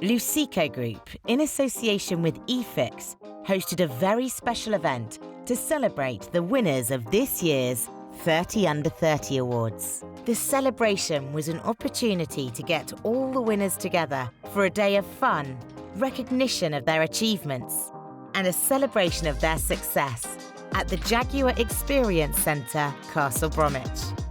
Luceco Group, in association with eFIXX, hosted a very special event to celebrate the winners of this year's 30 Under 30 Awards. The celebration was an opportunity to get all the winners together for a day of fun, recognition of their achievements, and a celebration of their success at the Jaguar Experience Centre, Castle Bromwich.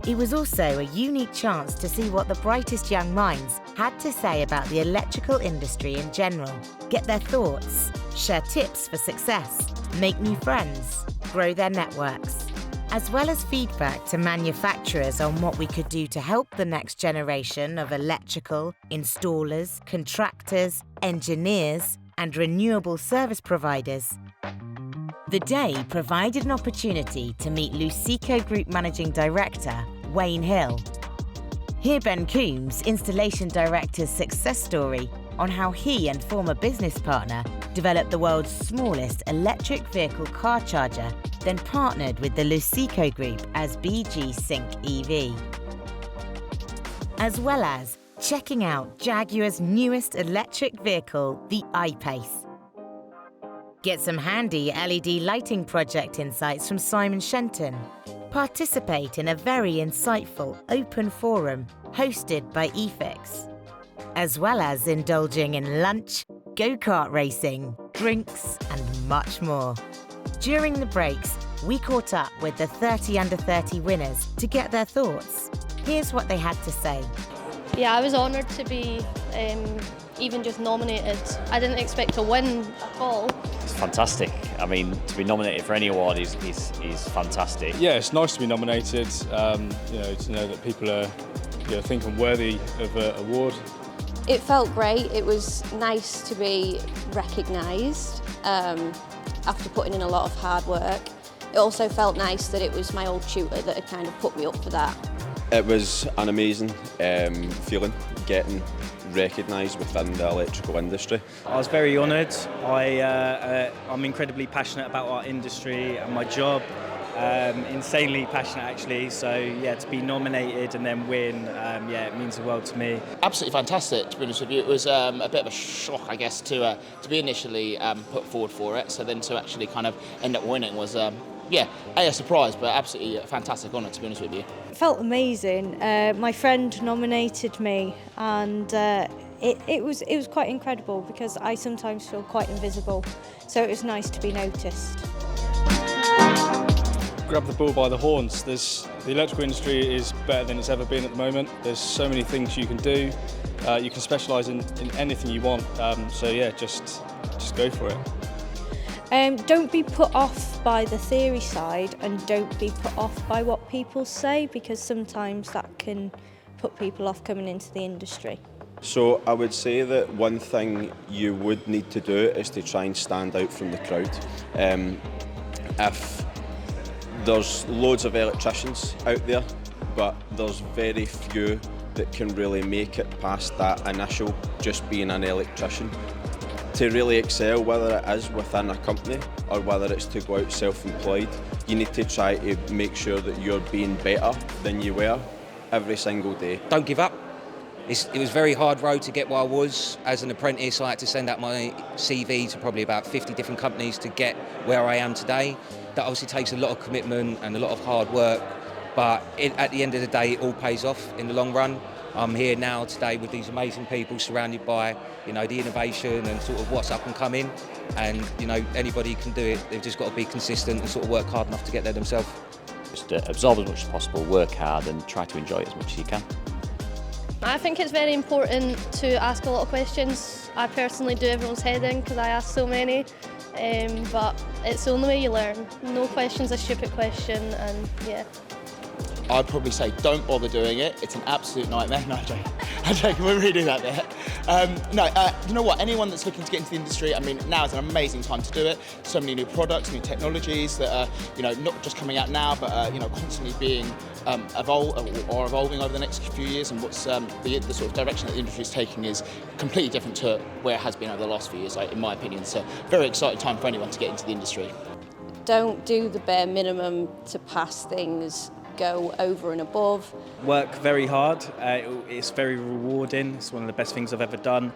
It was also a unique chance to see what the brightest young minds had to say about the electrical industry in general, get their thoughts, share tips for success, make new friends, grow their networks, as well as feedback to manufacturers on what we could do to help the next generation of electrical, installers, contractors, engineers, and renewable service providers. The day provided an opportunity to meet Luceco Group Managing Director, Wayne Hill. Hear Ben Coombs, Installation Director's success story on how he and former business partner developed the world's smallest electric vehicle car charger, then partnered with the Luceco Group as BG Sync EV. As well as checking out Jaguar's newest electric vehicle, the I-Pace. Get some handy LED lighting project insights from Simon Shenton. Participate in a very insightful open forum hosted by eFIXX. As well as indulging in lunch, go-kart racing, drinks, and much more. During the breaks, we caught up with the 30 Under 30 winners to get their thoughts. Here's what they had to say. Yeah, I was honoured to be even just nominated. I didn't expect to win at all. It's fantastic. I mean, to be nominated for any award is fantastic. Yeah, it's nice to be nominated. To know that people are, think I'm worthy of an award. It felt great. It was nice to be recognised after putting in a lot of hard work. It also felt nice that it was my old tutor that had kind of put me up for that. It was an amazing feeling, getting recognised within the electrical industry. I was very honoured. I'm incredibly passionate about our industry and my job. Insanely passionate actually, so yeah, to be nominated and then win, it means the world to me. Absolutely fantastic, to be honest with you. It was a bit of a shock, I guess, to be initially put forward for it, so then to actually kind of end up winning was a surprise, but absolutely a fantastic honour, to be honest with you. It felt amazing. My friend nominated me, and it was quite incredible because I sometimes feel quite invisible, so it was nice to be noticed. Grab the bull by the horns. The electrical industry is better than it's ever been at the moment. There's so many things you can do. You can specialise in anything you want. Just go for it. Don't be put off by the theory side, and don't be put off by what people say, because sometimes that can put people off coming into the industry. So I would say that one thing you would need to do is to try and stand out from the crowd. If there's loads of electricians out there, but there's very few that can really make it past that initial just being an electrician. To really excel, whether it is within a company or whether it's to go out self-employed, you need to try to make sure that you're being better than you were every single day. Don't give up. It was a very hard road to get where I was. As an apprentice, I had to send out my CV to probably about 50 different companies to get where I am today. That obviously takes a lot of commitment and a lot of hard work, but at the end of the day, it all pays off in the long run. I'm here now today with these amazing people surrounded by, the innovation and sort of what's up and coming. And, anybody can do it. They've just got to be consistent and sort of work hard enough to get there themselves. Just absorb as much as possible, work hard and try to enjoy it as much as you can. I think it's very important to ask a lot of questions. I personally do everyone's head in because I ask so many, but it's the only way you learn. No question's a stupid question, and yeah. I'd probably say don't bother doing it. It's an absolute nightmare. No, I'm joking. We'll redo that bit. You know what? Anyone that's looking to get into the industry, I mean, now is an amazing time to do it. So many new products, new technologies that are, not just coming out now, but constantly being evolving over the next few years. And what's the sort of direction that the industry is taking is completely different to where it has been over the last few years, in my opinion. So, very exciting time for anyone to get into the industry. Don't do the bare minimum to pass things. go over and above. Work very hard. It's very rewarding. It's one of the best things I've ever done.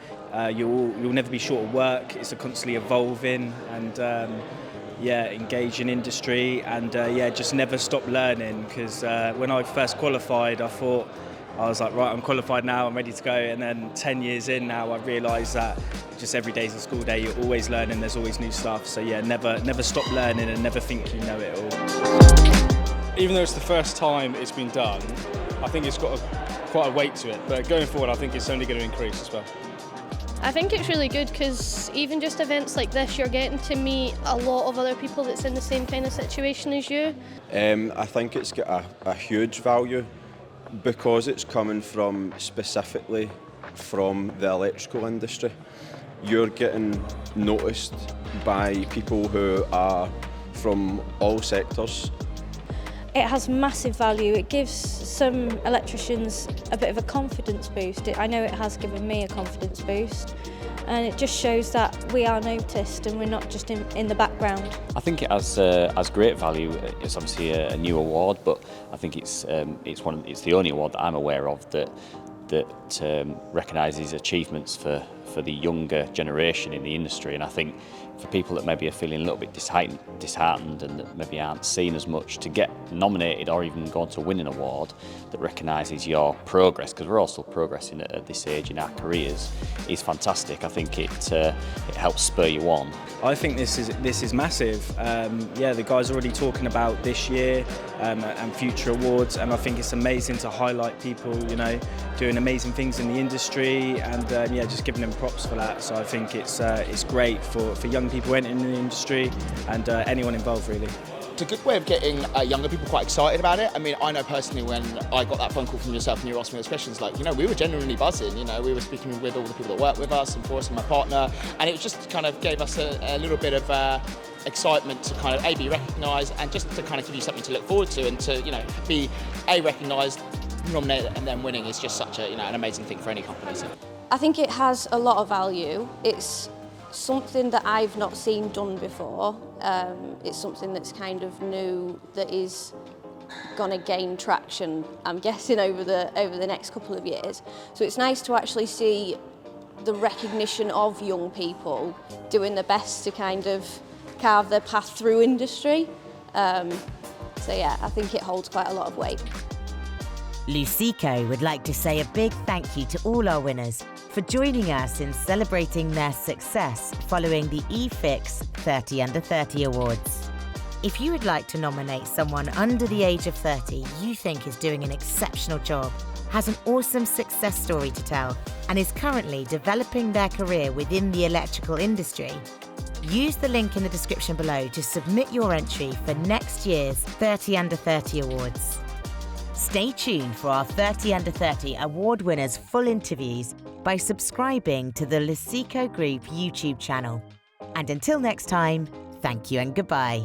You'll never be short of work. It's a constantly evolving and engage in industry and just never stop learning. Because when I first qualified, I was like, right, I'm qualified now, I'm ready to go. And then 10 years in now, I realised that just every day's a school day. You're always learning. There's always new stuff. So yeah, never stop learning and never think you know it all. Even though it's the first time it's been done, I think it's got quite a weight to it. But going forward, I think it's only going to increase as well. I think it's really good because even just events like this, you're getting to meet a lot of other people that's in the same kind of situation as you. I think it's got a huge value because it's coming specifically from the electrical industry. You're getting noticed by people who are from all sectors. It has massive value. It gives some electricians a bit of a confidence boost. I know it has given me a confidence boost, and it just shows that we are noticed and we're not just in the background. I think it has great value. It's obviously a new award, but I think it's the only award that I'm aware of that recognises achievements for the younger generation in the industry. And I think for people that maybe are feeling a little bit disheartened and that maybe aren't seen as much, to get nominated or even go on to win an award that recognises your progress, because we're all still progressing at this age in our careers, is fantastic. I think it helps spur you on. I think this is massive. The guys are already talking about this year and future awards, and I think it's amazing to highlight people, doing amazing things in the industry, and just giving them props for that. So I think it's great for young people entering the industry and anyone involved really. It's a good way of getting younger people quite excited about it. I mean, I know personally when I got that phone call from yourself and you were asking me those questions, we were genuinely buzzing. We were speaking with all the people that work with us and for us and my partner, and it just kind of gave us a little bit of excitement to kind of be recognised and just to kind of give you something to look forward to, and to be recognised, nominated and then winning is just such an amazing thing for any company. So. I think it has a lot of value. It's something that I've not seen done before. It's something that's kind of new, that is going to gain traction, I'm guessing, over the next couple of years. So it's nice to actually see the recognition of young people doing their best to kind of carve their path through industry. I think it holds quite a lot of weight. Luceco would like to say a big thank you to all our winners for joining us in celebrating their success following the eFIXX 30 Under 30 Awards. If you would like to nominate someone under the age of 30 you think is doing an exceptional job, has an awesome success story to tell, and is currently developing their career within the electrical industry, use the link in the description below to submit your entry for next year's 30 Under 30 Awards. Stay tuned for our 30 Under 30 award winners' full interviews by subscribing to the Luceco Group YouTube channel. And until next time, thank you and goodbye.